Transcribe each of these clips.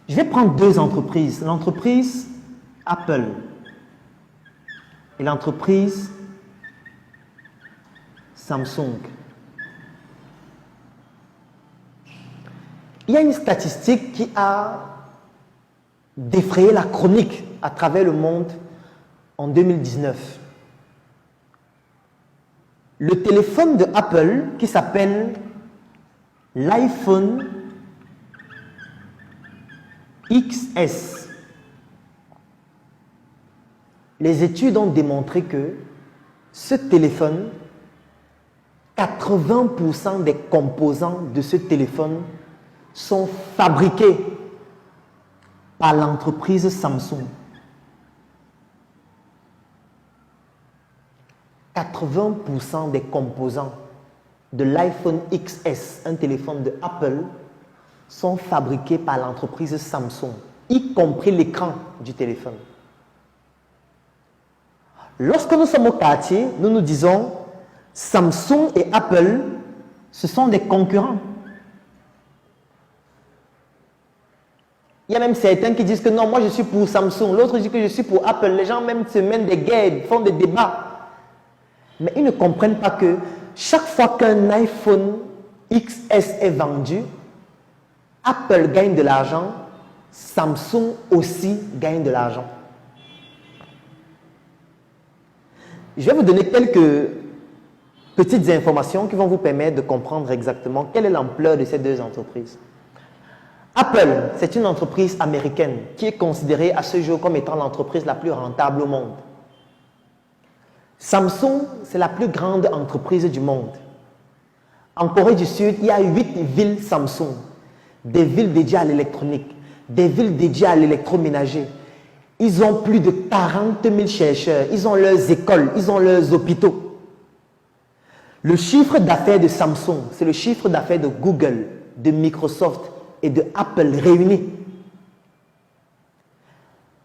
Je vais prendre deux entreprises, l'entreprise Apple et l'entreprise Samsung. Il y a une statistique qui a défrayé la chronique à travers le monde en 2019. Le téléphone de Apple qui s'appelle l'iPhone XS. Les études ont démontré que ce téléphone, 80% des composants de ce téléphone sont fabriqués par l'entreprise Samsung. 80% des composants de l'iPhone XS, un téléphone de Apple, sont fabriqués par l'entreprise Samsung, y compris l'écran du téléphone. Lorsque nous sommes au quartier, nous nous disons Samsung et Apple, ce sont des concurrents. Il y a même certains qui disent que non, moi je suis pour Samsung, l'autre dit que je suis pour Apple. Les gens même se mènent des guerres, font des débats. Mais ils ne comprennent pas que chaque fois qu'un iPhone XS est vendu, Apple gagne de l'argent, Samsung aussi gagne de l'argent. Je vais vous donner quelques petites informations qui vont vous permettre de comprendre exactement quelle est l'ampleur de ces deux entreprises. Apple, c'est une entreprise américaine qui est considérée à ce jour comme étant l'entreprise la plus rentable au monde. Samsung, c'est la plus grande entreprise du monde. En Corée du Sud, il y a 8 villes Samsung, des villes dédiées à l'électronique, des villes dédiées à l'électroménager. Ils ont plus de 40 000 chercheurs, ils ont leurs écoles, ils ont leurs hôpitaux. Le chiffre d'affaires de Samsung, c'est le chiffre d'affaires de Google, de Microsoft et de Apple réunis.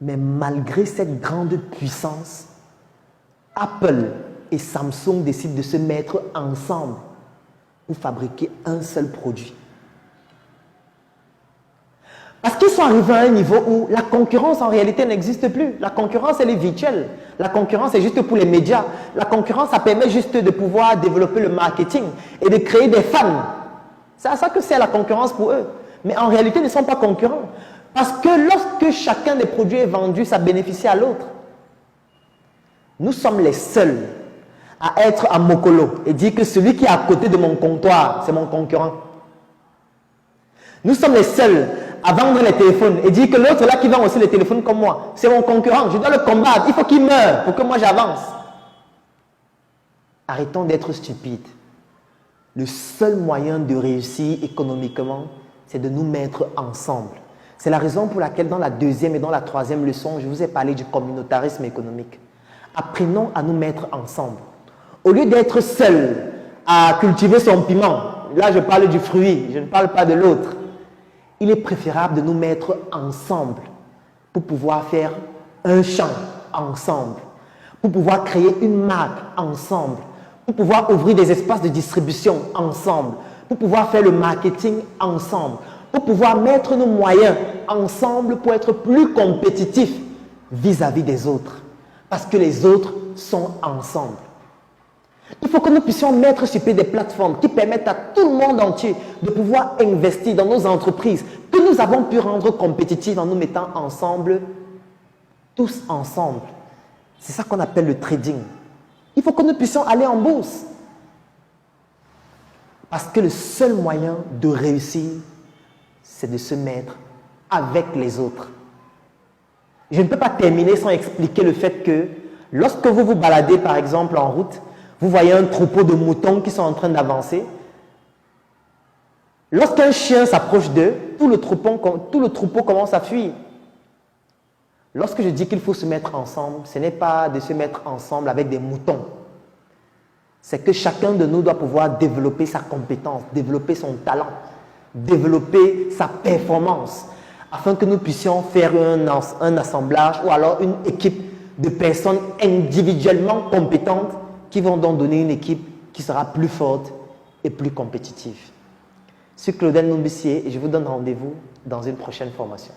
Mais malgré cette grande puissance, Apple et Samsung décident de se mettre ensemble pour fabriquer un seul produit. Parce qu'ils sont arrivés à un niveau où la concurrence en réalité n'existe plus. La concurrence, elle est virtuelle. La concurrence est juste pour les médias. La concurrence, ça permet juste de pouvoir développer le marketing et de créer des fans. C'est à ça que c'est la concurrence pour eux. Mais en réalité, ils ne sont pas concurrents. Parce que lorsque chacun des produits est vendu, ça bénéficie à l'autre. Nous sommes les seuls à être à Mokolo et dire que celui qui est à côté de mon comptoir, c'est mon concurrent. Nous sommes les seuls à vendre les téléphones et dire que l'autre là qui vend aussi les téléphones comme moi, c'est mon concurrent, je dois le combattre, il faut qu'il meure pour que moi j'avance. Arrêtons d'être stupides. Le seul moyen de réussir économiquement, c'est de nous mettre ensemble. C'est la raison pour laquelle dans la deuxième et dans la troisième leçon, je vous ai parlé du communautarisme économique. Apprenons à nous mettre ensemble. Au lieu d'être seul à cultiver son piment, là je parle du fruit, je ne parle pas de l'autre. Il est préférable de nous mettre ensemble pour pouvoir faire un champ ensemble, pour pouvoir créer une marque ensemble, pour pouvoir ouvrir des espaces de distribution ensemble, pour pouvoir faire le marketing ensemble, pour pouvoir mettre nos moyens ensemble pour être plus compétitifs vis-à-vis des autres. Parce que les autres sont ensemble. Il faut que nous puissions mettre sur pied des plateformes qui permettent à tout le monde entier de pouvoir investir dans nos entreprises que nous avons pu rendre compétitives en nous mettant ensemble, tous ensemble. C'est ça qu'on appelle le trading. Il faut que nous puissions aller en bourse. Parce que le seul moyen de réussir, c'est de se mettre avec les autres. Je ne peux pas terminer sans expliquer le fait que lorsque vous vous baladez par exemple en route, vous voyez un troupeau de moutons qui sont en train d'avancer. Lorsqu'un chien s'approche d'eux, tout le troupeau commence à fuir. Lorsque je dis qu'il faut se mettre ensemble, ce n'est pas de se mettre ensemble avec des moutons. C'est que chacun de nous doit pouvoir développer sa compétence, développer son talent, développer sa performance, afin que nous puissions faire un assemblage ou alors une équipe de personnes individuellement compétentes qui vont donc donner une équipe qui sera plus forte et plus compétitive. Je suis Claudel Nombissier et je vous donne rendez-vous dans une prochaine formation.